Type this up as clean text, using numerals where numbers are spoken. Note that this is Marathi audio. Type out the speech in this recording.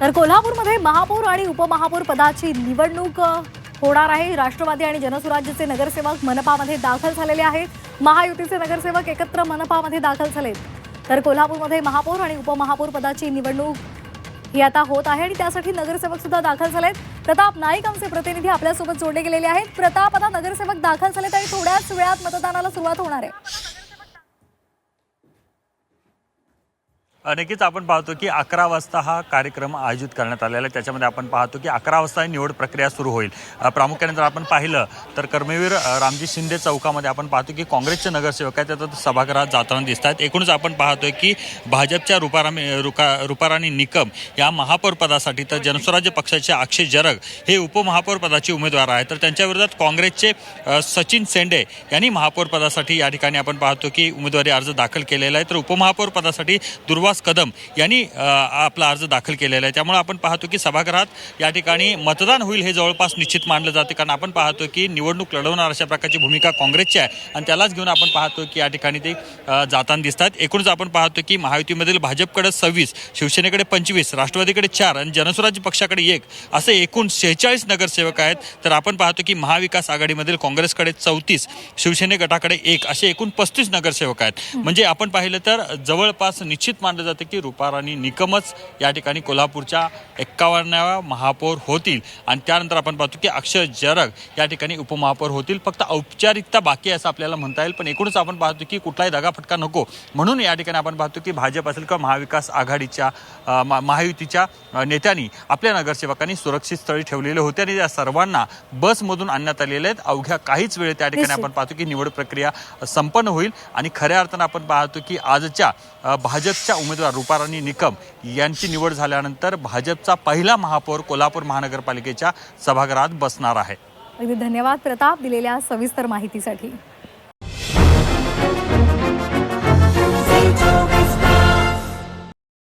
तर कोल्हापूरमध्ये महापौर आणि उपमहापौर पदाची निवडणूक होणार आहे। राष्ट्रवादी आणि जनसुराज्यचे नगरसेवक मनपामध्ये दाखल झालेले आहेत। महायुतीचे नगरसेवक एकत्र मनपामध्ये दाखल झालेत। तर कोल्हापूरमध्ये महापौर आणि उपमहापौर पदाची निवडणूक ही आता होत आहे आणि त्यासाठी नगरसेवक सुद्धा दाखल झालेत। प्रताप नाईक आमचे प्रतिनिधी आपल्यासोबत जोडले गेलेले आहेत। प्रताप, आता नगरसेवक दाखल झालेत आणि थोड्याच वेळात मतदानाला सुरुवात होणार आहे। नक्कीच आपण पाहतो की 11 वाजता हा कार्यक्रम आयोजित करण्यात आलेला आहे। त्याच्यामध्ये आपण पाहतो की 11 वाजता निवड प्रक्रिया सुरू होईल। प्रामुख्याने जर आपण पाहिलं तर कर्मवीर रामजी शिंदे चौकामध्ये आपण पाहतो की काँग्रेसचे नगरसेवक आहेत त्यात सभागृहात जाताना दिसत आहेत। एकूणच आपण पाहतोय की भाजपच्या रुपाराणी निकम या महापौर पदासाठी तर जनस्वराज्य पक्षाचे अक्षय जरग हे उपमहापौर पदाचे उमेदवार आहेत। तर त्यांच्या विरोधात काँग्रेसचे सचिन सेंडे यांनी महापौर पदासाठी या ठिकाणी आपण पाहतो की उमेदवारी अर्ज दाखल केलेला आहे। तर उपमहापौर पदासाठी दुर्वास कदम यांनी आपला अर्ज दाखल केलेला आहे। त्यामुळे आपण पाहतो की सभागृहात या ठिकाणी मतदान होईल हे जवळपास निश्चित मानलं जाते, कारण आपण पाहतो की निवडणूक लढवणार अशा प्रकारची भूमिका काँग्रेसची आहे आणि त्यालाच घेऊन आपण पाहतो की या ठिकाणी ते जाताना दिसतात। एकूणच आपण पाहतो की महायुतीमधील भाजपकडे 26, शिवसेनेकडे 25, राष्ट्रवादीकडे 4 आणि जनस्वराज्य पक्षाकडे 1 असे एकूण 46 नगरसेवक आहेत। तर आपण पाहतो की महाविकास आघाडीमधील काँग्रेसकडे 34, शिवसेने गटाकडे 1 असे एकूण 35 नगरसेवक आहेत। म्हणजे आपण पाहिलं तर जवळपास निश्चित मानलं जाते की रुपाराणी निकमच या ठिकाणी कोल्हापूरच्या 51व्या महापौर होतील आणि त्यानंतर आपण पाहतो की अक्षय जरग या ठिकाणी उपमहापौर होतील। फक्त औपचारिकता बाकी आहे असं आपल्याला म्हणता येईल, पण एकूणच आपण पाहतो की कुठलाही दगाफटका नको म्हणून या ठिकाणी आपण पाहतो की भाजप असेल किंवा महाविकास आघाडीच्या महायुतीच्या नेत्यांनी आपल्या नगरसेवकांनी सुरक्षित स्थळी ठेवलेले होते आणि या सर्वांना बसमधून आणण्यात आलेले आहेत। अवघ्या काहीच वेळ त्या ठिकाणी आपण पाहतो की निवड प्रक्रिया संपन्न होईल आणि खऱ्या अर्थानं आपण पाहतो की आजच्या भाजपच्या उमेदवार रुपाराणी निकम यांची निवड झाल्यानंतर भाजपचा पहिला महापौर कोल्हापूर महानगरपालिकेच्या सभागृहात बसणार आहे। अगदी धन्यवाद प्रताप दिलेल्या सविस्तर माहितीसाठी।